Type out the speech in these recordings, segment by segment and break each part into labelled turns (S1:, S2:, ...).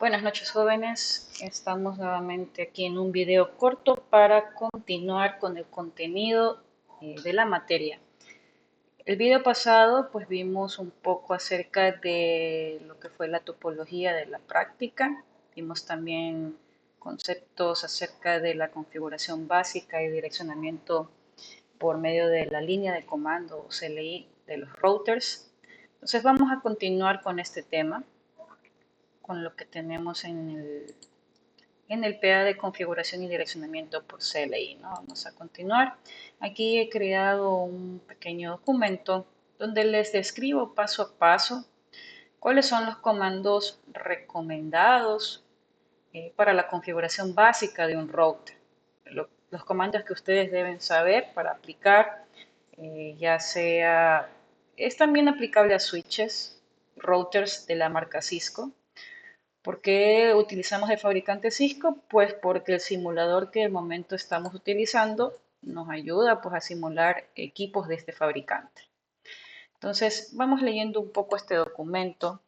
S1: Buenas noches, jóvenes. Estamos nuevamente aquí en un video corto para continuar con el contenido de la materia. El video pasado pues vimos un poco acerca de lo que fue la topología de la práctica. Vimos también conceptos acerca de la configuración básica y direccionamiento por medio de la línea de comando o CLI de los routers. Entonces vamos a continuar con este tema, con lo que tenemos en el PA de configuración y direccionamiento por CLI, ¿no? Vamos a continuar. Aquí he creado un pequeño documento donde les describo paso a paso cuáles son los comandos recomendados para la configuración básica de un router. Los comandos que ustedes deben saber para aplicar, ya sea, es también aplicable a switches, routers de la marca Cisco. ¿Por qué utilizamos el fabricante Cisco? Pues porque el simulador que de momento estamos utilizando nos ayuda pues a simular equipos de este fabricante. Entonces vamos leyendo un poco este documento.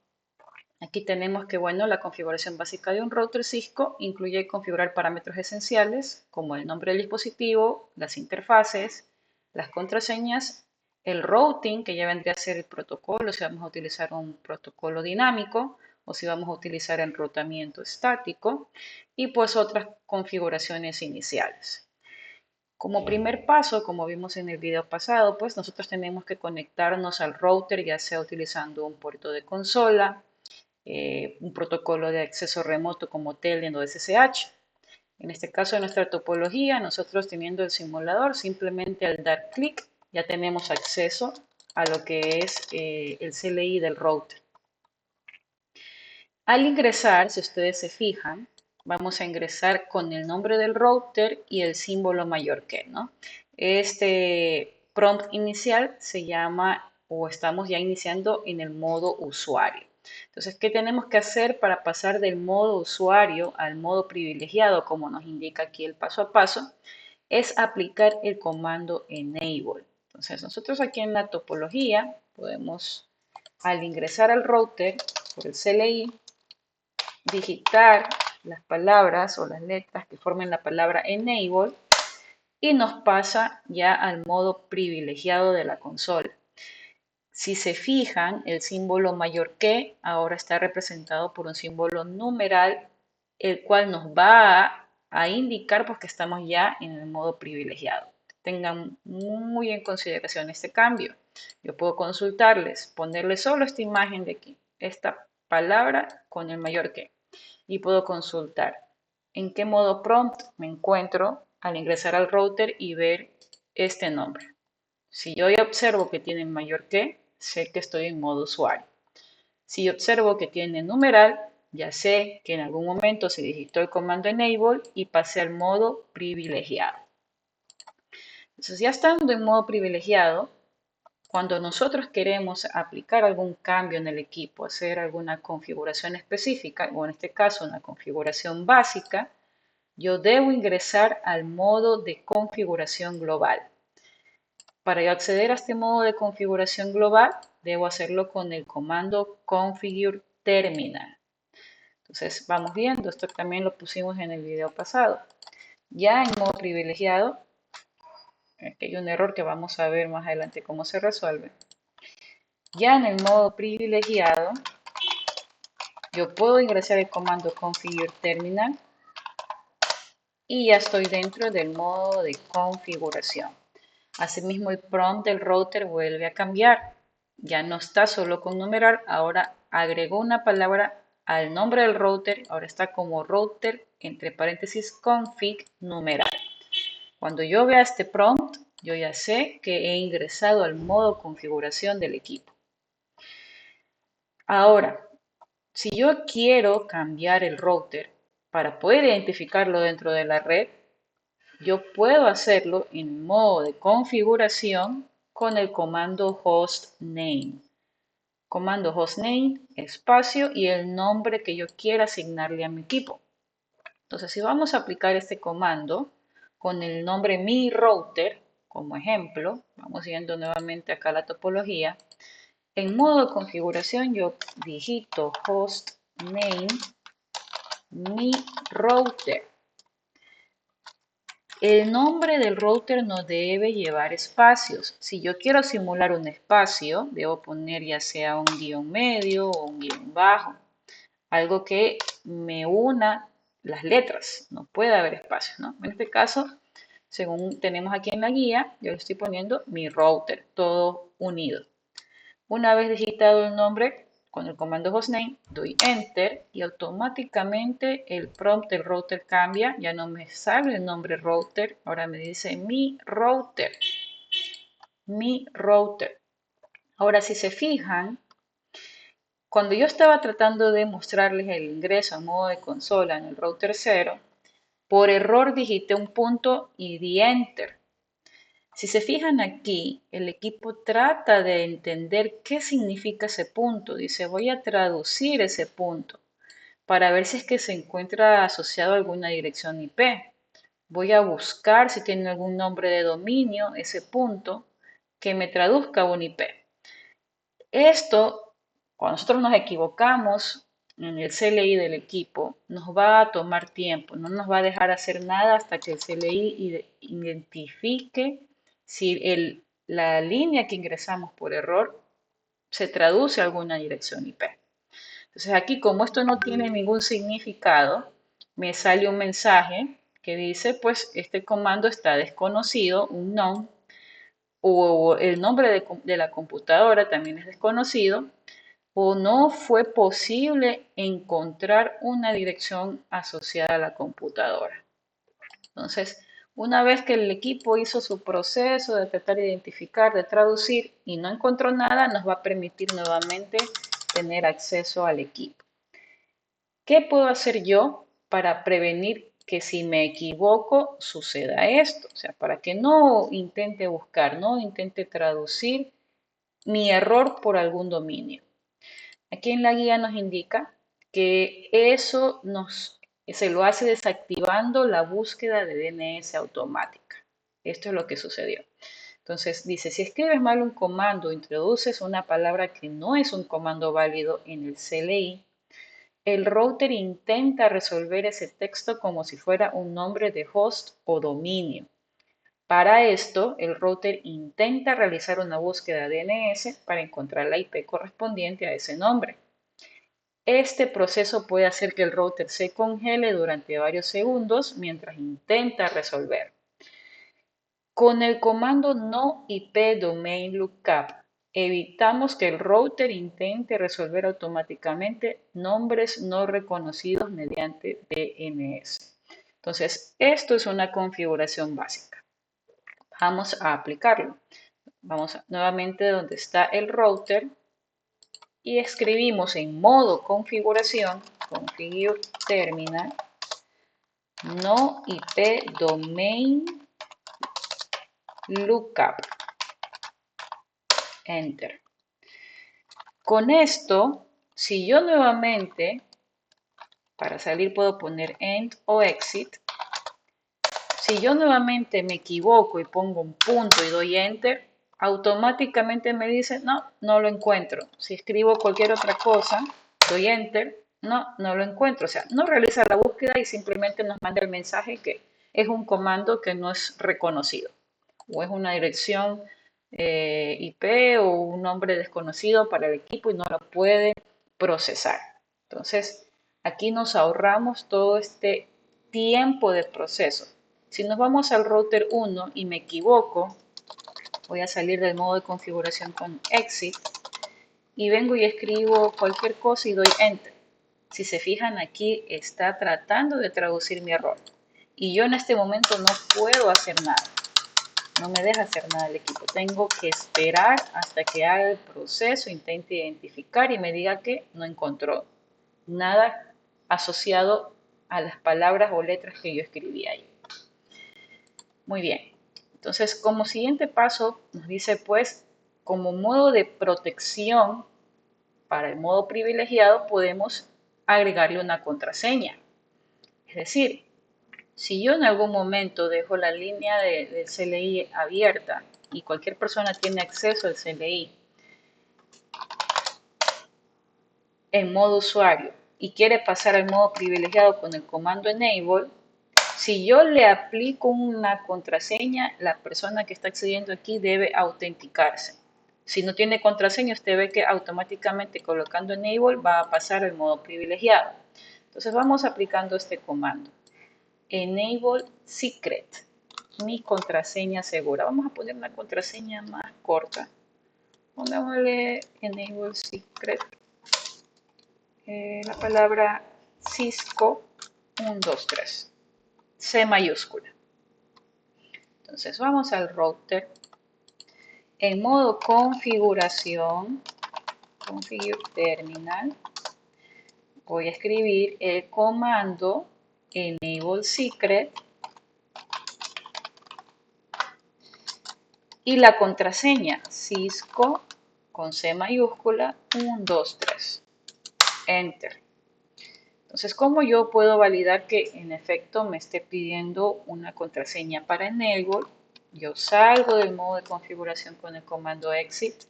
S1: Aquí tenemos que, bueno, la configuración básica de un router Cisco incluye configurar parámetros esenciales como el nombre del dispositivo, las interfaces, las contraseñas, el routing, que ya vendría a ser el protocolo, si vamos a utilizar un protocolo dinámico o si vamos a utilizar enrutamiento estático, y pues otras configuraciones iniciales. Como primer paso, como vimos en el video pasado, pues nosotros tenemos que conectarnos al router, ya sea utilizando un puerto de consola, un protocolo de acceso remoto como Telnet o SSH. En este caso de nuestra topología, nosotros teniendo el simulador, simplemente al dar clic ya tenemos acceso a lo que es el CLI del router. Al ingresar, si ustedes se fijan, vamos a ingresar con el nombre del router y el símbolo mayor que, ¿no? Este prompt inicial se llama o estamos ya iniciando en el modo usuario. Entonces, ¿qué tenemos que hacer para pasar del modo usuario al modo privilegiado, como nos indica aquí el paso a paso? Es aplicar el comando enable. Entonces, nosotros aquí en la topología podemos, al ingresar al router por el CLI, digitar las palabras o las letras que formen la palabra enable y nos pasa ya al modo privilegiado de la consola. Si se fijan, el símbolo mayor que ahora está representado por un símbolo numeral, el cual nos va a indicar pues, que estamos ya en el modo privilegiado. Tengan muy en consideración este cambio. Yo puedo consultarles, ponerle solo esta imagen de aquí, esta palabra con el mayor que, y puedo consultar en qué modo prompt me encuentro al ingresar al router y ver este nombre. Si yo ya observo que tiene mayor que, sé que estoy en modo usuario. Si observo que tiene numeral, ya sé que en algún momento se digitó el comando enable y pasé al modo privilegiado. Entonces, ya estando en modo privilegiado, cuando nosotros queremos aplicar algún cambio en el equipo, hacer alguna configuración específica, o en este caso una configuración básica, yo debo ingresar al modo de configuración global. Para yo acceder a este modo de configuración global, debo hacerlo con el comando configure terminal. Entonces, vamos viendo, esto también lo pusimos en el video pasado. Ya en modo privilegiado, aquí hay un error que vamos a ver más adelante cómo se resuelve. Ya en el modo privilegiado, yo puedo ingresar el comando configure terminal y ya estoy dentro del modo de configuración. Asimismo, el prompt del router vuelve a cambiar. Ya no está solo con numeral, ahora agregó una palabra al nombre del router, ahora está como router, entre paréntesis, config numeral. Cuando yo vea este prompt, yo ya sé que he ingresado al modo configuración del equipo. Ahora, si yo quiero cambiar el router para poder identificarlo dentro de la red, yo puedo hacerlo en modo de configuración con el comando hostname. Comando hostname, espacio y el nombre que yo quiera asignarle a mi equipo. Entonces, si vamos a aplicar este comando con el nombre mi router, como ejemplo, vamos viendo nuevamente acá la topología. En modo de configuración yo digito hostname mi router. El nombre del router no debe llevar espacios. Si yo quiero simular un espacio, debo poner ya sea un guión medio o un guión bajo. Algo que me una las letras. No puede haber espacios, ¿no? En este caso, según tenemos aquí en la guía, yo le estoy poniendo mi router, todo unido. Una vez digitado el nombre con el comando hostname, doy enter y automáticamente el prompt del router cambia. Ya no me sale el nombre router, ahora me dice mi router. Mi router. Ahora, si se fijan, cuando yo estaba tratando de mostrarles el ingreso a modo de consola en el router 0, por error digité un punto y di enter. Si se fijan aquí, el equipo trata de entender qué significa ese punto. Dice, voy a traducir ese punto para ver si es que se encuentra asociado a alguna dirección IP. Voy a buscar si tiene algún nombre de dominio, ese punto, que me traduzca a un IP. Esto, cuando nosotros nos equivocamos en el CLI del equipo, nos va a tomar tiempo, no nos va a dejar hacer nada hasta que el CLI identifique si la línea que ingresamos por error se traduce a alguna dirección IP. Entonces aquí, como esto no tiene ningún significado, me sale un mensaje que dice, pues este comando está desconocido, un unknown, o el nombre de la computadora también es desconocido, o no fue posible encontrar una dirección asociada a la computadora. Entonces, una vez que el equipo hizo su proceso de tratar de identificar, de traducir y no encontró nada, nos va a permitir nuevamente tener acceso al equipo. ¿Qué puedo hacer yo para prevenir que si me equivoco suceda esto? O sea, para que no intente buscar, no intente traducir mi error por algún dominio. Aquí en la guía nos indica que eso se lo hace desactivando la búsqueda de DNS automática. Esto es lo que sucedió. Entonces dice, si escribes mal un comando o introduces una palabra que no es un comando válido en el CLI, el router intenta resolver ese texto como si fuera un nombre de host o dominio. Para esto, el router intenta realizar una búsqueda DNS para encontrar la IP correspondiente a ese nombre. Este proceso puede hacer que el router se congele durante varios segundos mientras intenta resolver. Con el comando no IP domain lookup, evitamos que el router intente resolver automáticamente nombres no reconocidos mediante DNS. Entonces, esto es una configuración básica. Vamos a aplicarlo. Vamos nuevamente donde está el router y escribimos en modo configuración, configure terminal, no IP domain lookup, enter. Con esto, si yo nuevamente, para salir puedo poner end o exit, si yo nuevamente me equivoco y pongo un punto y doy enter, automáticamente me dice, no, no lo encuentro. Si escribo cualquier otra cosa, doy enter, no, no lo encuentro. O sea, no realiza la búsqueda y simplemente nos manda el mensaje que es un comando que no es reconocido. O es una dirección IP o un nombre desconocido para el equipo y no lo puede procesar. Entonces, aquí nos ahorramos todo este tiempo de proceso. Si nos vamos al router 1 y me equivoco, voy a salir del modo de configuración con exit y vengo y escribo cualquier cosa y doy enter. Si se fijan aquí está tratando de traducir mi error y yo en este momento no puedo hacer nada. No me deja hacer nada el equipo. Tengo que esperar hasta que haga el proceso, intente identificar y me diga que no encontró nada asociado a las palabras o letras que yo escribí ahí. Muy bien. Entonces, como siguiente paso, nos dice pues, como modo de protección para el modo privilegiado, podemos agregarle una contraseña. Es decir, si yo en algún momento dejo la línea del CLI abierta y cualquier persona tiene acceso al CLI en modo usuario y quiere pasar al modo privilegiado con el comando enable, si yo le aplico una contraseña, la persona que está accediendo aquí debe autenticarse. Si no tiene contraseña, usted ve que automáticamente colocando enable va a pasar al modo privilegiado. Entonces vamos aplicando este comando. Enable secret, mi contraseña segura. Vamos a poner una contraseña más corta. Pongámosle enable secret, la palabra Cisco 123, C mayúscula. Entonces vamos al router. En modo configuración, configure terminal, voy a escribir el comando enable secret y la contraseña Cisco con C mayúscula 123. Enter. Entonces, ¿cómo yo puedo validar que en efecto me esté pidiendo una contraseña para enable? Yo salgo del modo de configuración con el comando exit,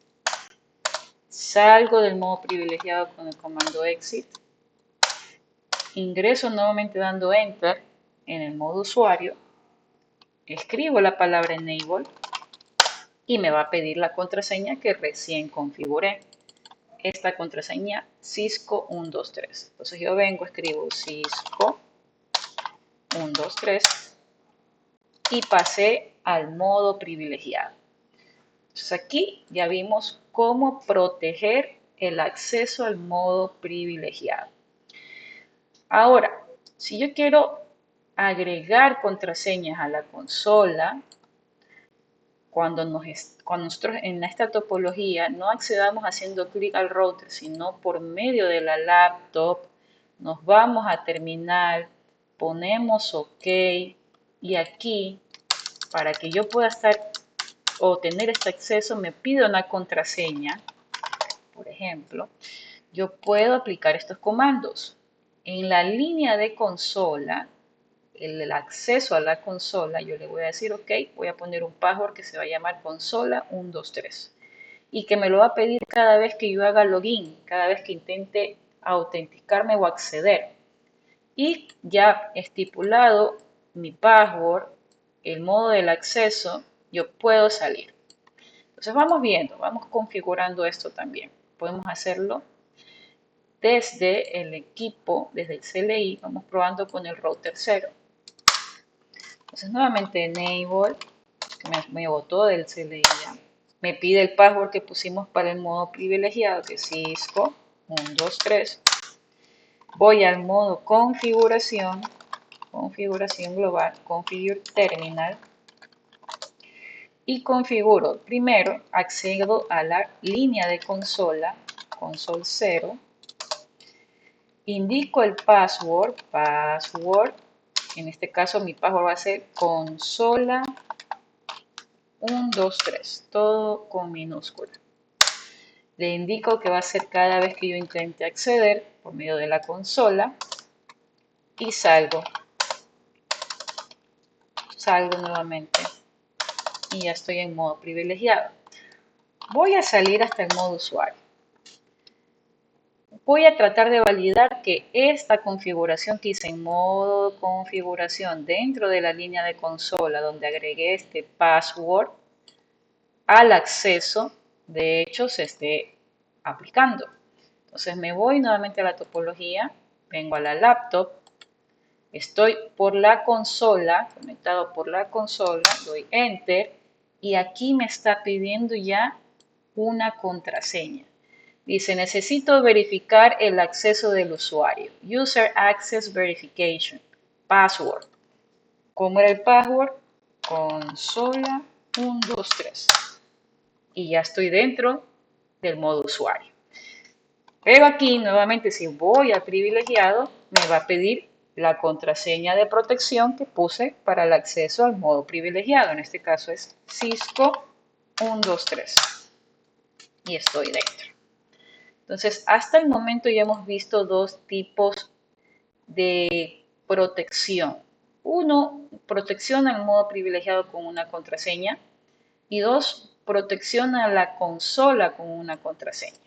S1: salgo del modo privilegiado con el comando exit, ingreso nuevamente dando enter en el modo usuario, escribo la palabra enable y me va a pedir la contraseña que recién configuré. Esta contraseña Cisco 123. Entonces yo vengo, escribo Cisco 123 y pasé al modo privilegiado. Entonces aquí ya vimos cómo proteger el acceso al modo privilegiado. Ahora, si yo quiero agregar contraseñas a la consola, cuando nosotros en esta topología no accedamos haciendo clic al router, sino por medio de la laptop, nos vamos a terminal, ponemos OK y aquí, para que yo pueda o tener este acceso, me pide una contraseña. Por ejemplo, yo puedo aplicar estos comandos. En la línea de consola, el acceso a la consola, yo le voy a decir, ok, voy a poner un password que se va a llamar consola 123 y que me lo va a pedir cada vez que yo haga login, cada vez que intente autenticarme o acceder. Y ya estipulado mi password, el modo del acceso, yo puedo salir. Entonces vamos viendo, vamos configurando esto también. Podemos hacerlo desde el equipo, desde el CLI, vamos probando con el router 0. Entonces nuevamente enable, me botó del CLI ya. Me pide el password que pusimos para el modo privilegiado, que es Cisco 123. Voy al modo configuración, configuración global, configure terminal y configuro. Primero accedo a la línea de consola, console 0. Indico el password, en este caso mi password va a ser consola 123, todo con minúscula. Le indico que va a ser cada vez que yo intente acceder por medio de la consola y salgo nuevamente y ya estoy en modo privilegiado. Voy a salir hasta el modo usuario. Voy a tratar de validar que esta configuración que hice en modo configuración dentro de la línea de consola donde agregué este password al acceso, de hecho, se esté aplicando. Entonces me voy nuevamente a la topología, vengo a la laptop, estoy por la consola, conectado por la consola, doy enter y aquí me está pidiendo ya una contraseña. Dice, necesito verificar el acceso del usuario. User Access Verification. Password. ¿Cómo era el password? Consola 123. Y ya estoy dentro del modo usuario. Pero aquí nuevamente si voy a privilegiado me va a pedir la contraseña de protección que puse para el acceso al modo privilegiado. En este caso es Cisco 123 y estoy dentro. Entonces hasta el momento ya hemos visto dos tipos de protección. Uno, protección al modo privilegiado con una contraseña y dos, protección a la consola con una contraseña.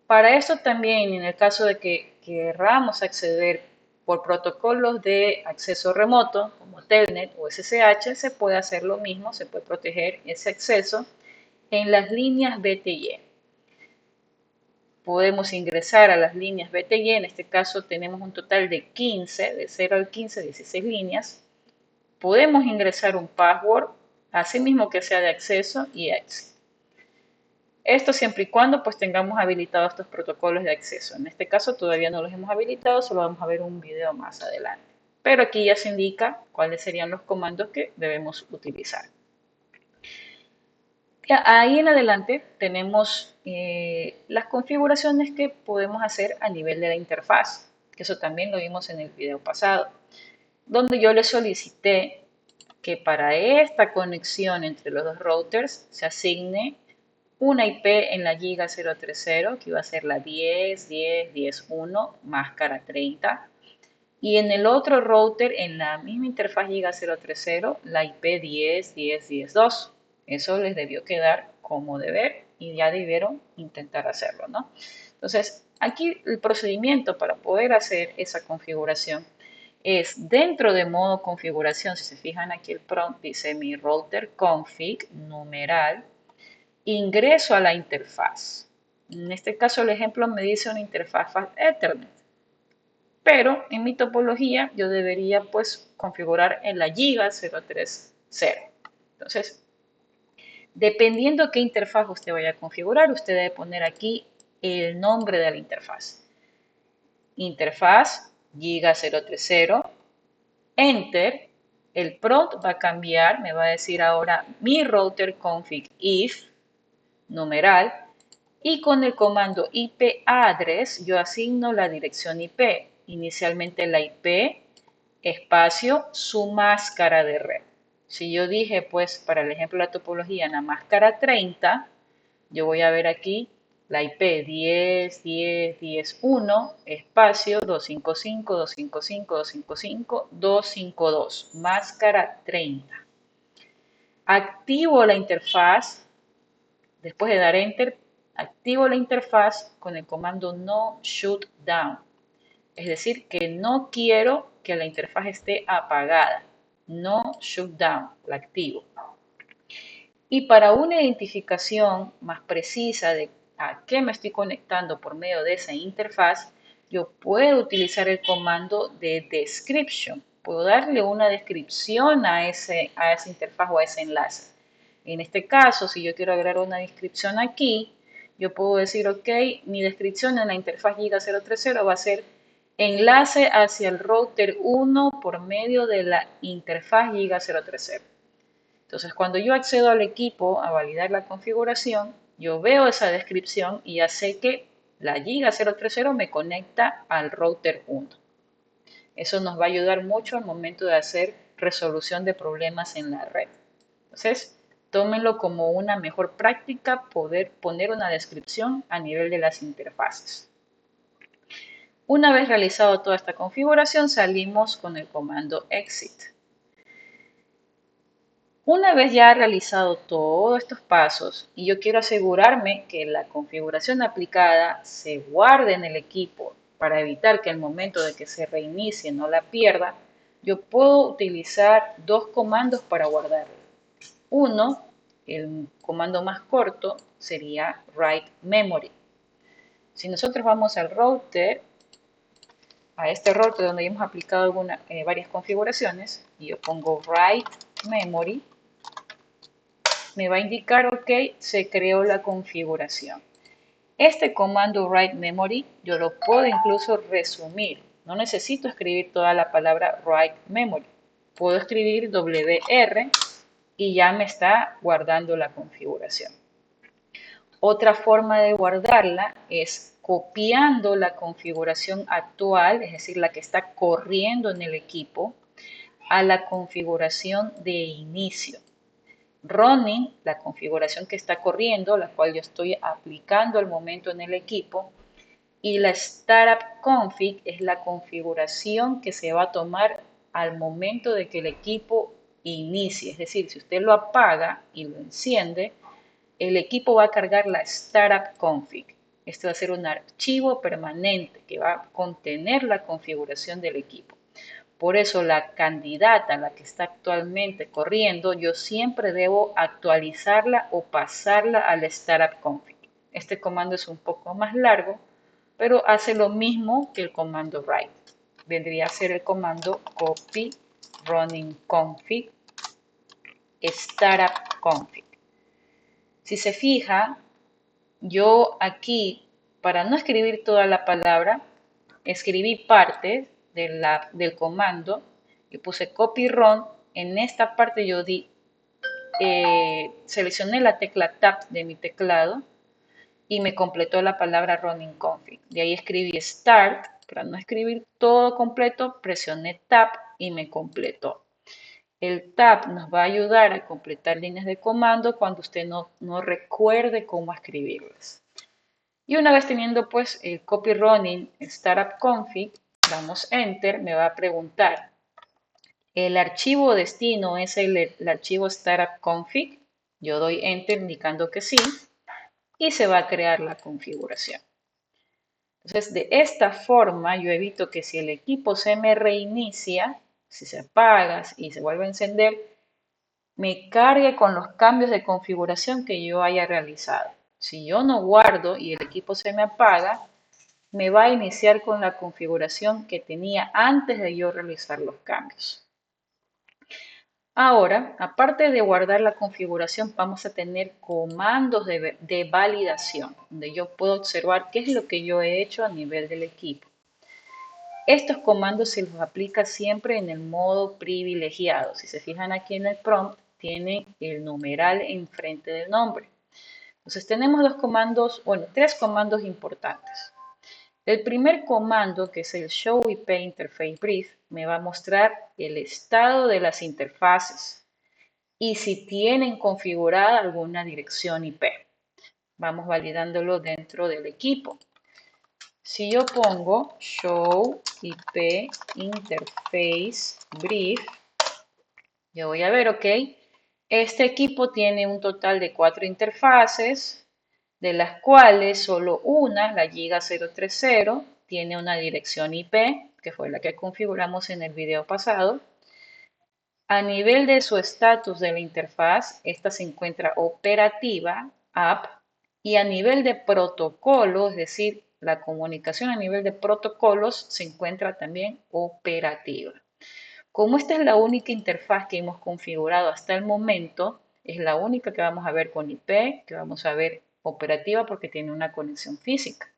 S1: Para esto también, en el caso de que querramos acceder por protocolos de acceso remoto, como Telnet o SSH, se puede hacer lo mismo, se puede proteger ese acceso en las líneas BTY. Podemos ingresar a las líneas BTY, en este caso tenemos un total de 15, de 0 al 15, 16 líneas. Podemos ingresar un password, así mismo que sea de acceso y exit. Esto siempre y cuando pues tengamos habilitados estos protocolos de acceso. En este caso todavía no los hemos habilitado, solo vamos a ver un video más adelante. Pero aquí ya se indica cuáles serían los comandos que debemos utilizar. Ahí en adelante tenemos las configuraciones que podemos hacer a nivel de la interfaz, que eso también lo vimos en el video pasado, donde yo le solicité que para esta conexión entre los dos routers se asigne una IP en la Giga 030, que iba a ser la 10.10.10.1, máscara 30. Y en el otro router, en la misma interfaz Giga 030, la IP 10.10.10.2. Eso les debió quedar como deber y ya debieron intentar hacerlo, ¿no? Entonces, aquí el procedimiento para poder hacer esa configuración es dentro de modo configuración. Si se fijan aquí el prompt dice mi router config numeral ingreso a la interfaz. En este caso el ejemplo me dice una interfaz Ethernet, pero en mi topología yo debería pues configurar en la Giga 030. Entonces, dependiendo qué interfaz usted vaya a configurar, usted debe poner aquí el nombre de la interfaz. Interfaz Giga 030, Enter. El prompt va a cambiar, me va a decir ahora mi router config if numeral, y con el comando IP address yo asigno la dirección IP, inicialmente la IP, espacio, su máscara de red. Si yo dije, pues, para el ejemplo de la topología, la máscara 30, yo voy a ver aquí la IP 10.10.10.1, espacio 255.255.255.252, máscara 30. Activo la interfaz. Después de dar Enter, activo la interfaz con el comando no shutdown. Es decir, que no quiero que la interfaz esté apagada. No shutdown, la activo. Y para una identificación más precisa de a qué me estoy conectando por medio de esa interfaz, yo puedo utilizar el comando de description. Puedo darle una descripción a esa interfaz o a ese enlace. En este caso, si yo quiero agregar una descripción aquí, yo puedo decir, ok, mi descripción en la interfaz Giga 030 va a ser enlace hacia el router 1 por medio de la interfaz Giga 030. Entonces, cuando yo accedo al equipo a validar la configuración, yo veo esa descripción y ya sé que la Giga 030 me conecta al router 1. Eso nos va a ayudar mucho al momento de hacer resolución de problemas en la red. Entonces, tómenlo como una mejor práctica poder poner una descripción a nivel de las interfaces. Una vez realizado toda esta configuración, salimos con el comando exit. Una vez ya realizado todos estos pasos y yo quiero asegurarme que la configuración aplicada se guarde en el equipo para evitar que al momento de que se reinicie no la pierda, yo puedo utilizar dos comandos para guardarla. Uno, el comando más corto, sería write memory. Si nosotros vamos al router, a este router donde hemos aplicado varias configuraciones, y yo pongo write memory, me va a indicar, ok, se creó la configuración. Este comando write memory yo lo puedo incluso resumir. No necesito escribir toda la palabra write memory. Puedo escribir WR y ya me está guardando la configuración. Otra forma de guardarla es copiando la configuración actual, es decir, la que está corriendo en el equipo, a la configuración de inicio. Running, la configuración que está corriendo, la cual yo estoy aplicando al momento en el equipo, y la startup config es la configuración que se va a tomar al momento de que el equipo inicie. Es decir, si usted lo apaga y lo enciende, el equipo va a cargar la startup config. Este va a ser un archivo permanente que va a contener la configuración del equipo. Por eso la candidata, la que está actualmente corriendo, yo siempre debo actualizarla o pasarla al startup config. Este comando es un poco más largo, pero hace lo mismo que el comando write. Vendría a ser el comando copy running config startup config. Si se fija, yo aquí, para no escribir toda la palabra, escribí parte del comando y puse copy run. En esta parte yo seleccioné la tecla tab de mi teclado y me completó la palabra running config. De ahí escribí start, para no escribir todo completo, presioné tab y me completó. El tab nos va a ayudar a completar líneas de comando cuando usted no recuerde cómo escribirlas. Y una vez teniendo pues el copy running startup config, damos enter, me va a preguntar, ¿el archivo destino es el archivo startup config? Yo doy enter indicando que sí y se va a crear la configuración. Entonces, de esta forma yo evito que si el equipo se me reinicia, si se apaga y se vuelve a encender, me cargue con los cambios de configuración que yo haya realizado. Si yo no guardo y el equipo se me apaga, me va a iniciar con la configuración que tenía antes de yo realizar los cambios. Ahora, aparte de guardar la configuración, vamos a tener comandos de validación, donde yo puedo observar qué es lo que yo he hecho a nivel del equipo. Estos comandos se los aplica siempre en el modo privilegiado. Si se fijan aquí en el prompt, tiene el numeral enfrente del nombre. Entonces tenemos tres comandos importantes. El primer comando, que es el Show IP Interface Brief, me va a mostrar el estado de las interfaces y si tienen configurada alguna dirección IP. Vamos validándolo dentro del equipo. Si yo pongo Show IP Interface Brief, yo voy a ver, ok, este equipo tiene un total de 4 interfaces, de las cuales solo una, la Giga 030, tiene una dirección IP, que fue la que configuramos en el video pasado. A nivel de su estatus de la interfaz, esta se encuentra operativa, app, y a nivel de protocolo, es decir, la comunicación a nivel de protocolos, se encuentra también operativa. Como esta es la única interfaz que hemos configurado hasta el momento, es la única que vamos a ver con IP, que vamos a ver operativa porque tiene una conexión física.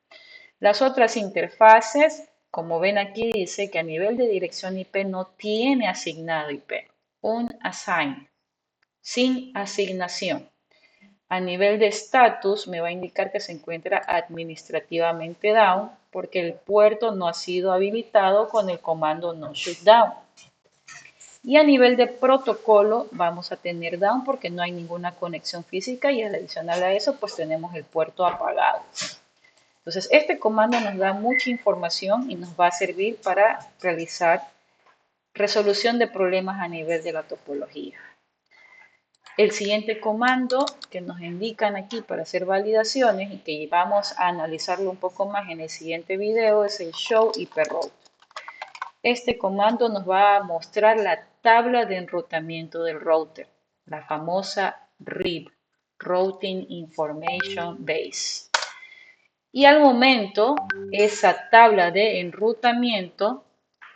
S1: Las otras interfaces, como ven aquí, dice que a nivel de dirección IP no tiene asignado IP, un assign, sin asignación. A nivel de estatus me va a indicar que se encuentra administrativamente down porque el puerto no ha sido habilitado con el comando no shutdown. Y a nivel de protocolo vamos a tener down porque no hay ninguna conexión física y adicional a eso pues tenemos el puerto apagado. Entonces este comando nos da mucha información y nos va a servir para realizar resolución de problemas a nivel de la topología. El siguiente comando que nos indican aquí para hacer validaciones y que vamos a analizarlo un poco más en el siguiente video es el show IP route. Este comando nos va a mostrar la tabla de enrutamiento del router, la famosa RIB, Routing Information Base. Y al momento, esa tabla de enrutamiento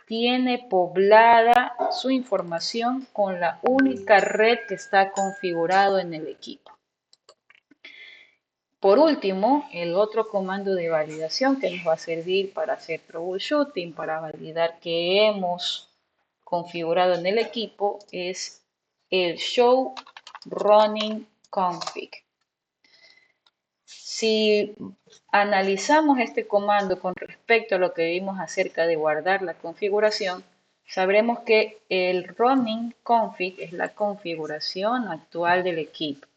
S1: tiene poblada su información con la única red que está configurado en el equipo. Por último, el otro comando de validación que nos va a servir para hacer troubleshooting, para validar que hemos configurado en el equipo, es el show running config. Si analizamos este comando con respecto a lo que vimos acerca de guardar la configuración, sabremos que el running config es la configuración actual del equipo.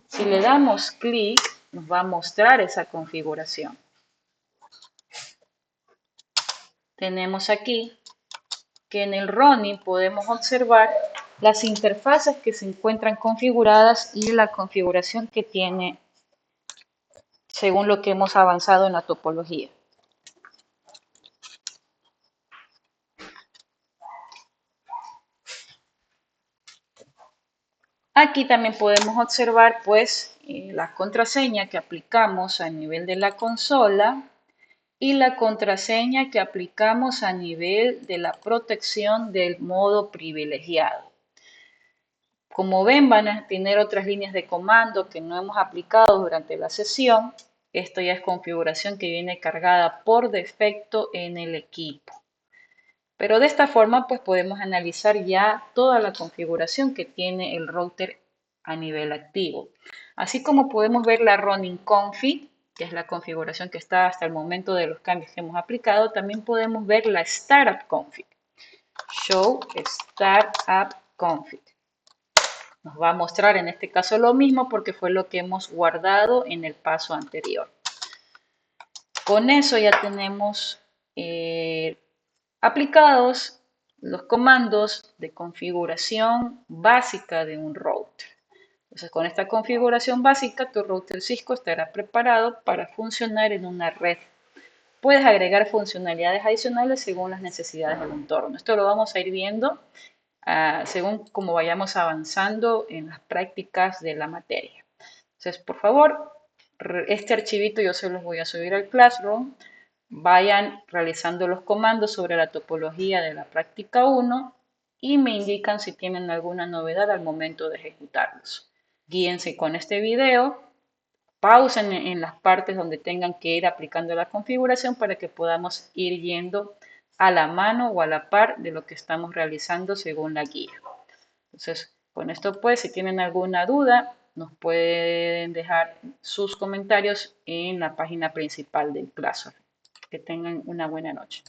S1: Si le damos clic, nos va a mostrar esa configuración. Tenemos aquí que en el running podemos observar las interfaces que se encuentran configuradas y la configuración que tiene según lo que hemos avanzado en la topología. Aquí también podemos observar pues la contraseña que aplicamos a nivel de la consola y la contraseña que aplicamos a nivel de la protección del modo privilegiado. Como ven, van a tener otras líneas de comando que no hemos aplicado durante la sesión. Esto ya es configuración que viene cargada por defecto en el equipo. Pero de esta forma pues podemos analizar ya toda la configuración que tiene el router a nivel activo. Así como podemos ver la running config, que es la configuración que está hasta el momento de los cambios que hemos aplicado, también podemos ver la startup config. Show startup config. Nos va a mostrar en este caso lo mismo porque fue lo que hemos guardado en el paso anterior. Con eso ya tenemos aplicados los comandos de configuración básica de un router. Entonces, con esta configuración básica, tu router Cisco estará preparado para funcionar en una red. Puedes agregar funcionalidades adicionales según las necesidades del entorno. Esto lo vamos a ir viendo según como vayamos avanzando en las prácticas de la materia. Entonces, por favor, este archivito yo se los voy a subir al Classroom. Vayan realizando los comandos sobre la topología de la práctica 1 y me indican si tienen alguna novedad al momento de ejecutarlos. Guíense con este video, pausen en las partes donde tengan que ir aplicando la configuración para que podamos ir yendo a la mano o a la par de lo que estamos realizando según la guía. Entonces, con esto pues, si tienen alguna duda, nos pueden dejar sus comentarios en la página principal del Classroom. Que tengan una buena noche.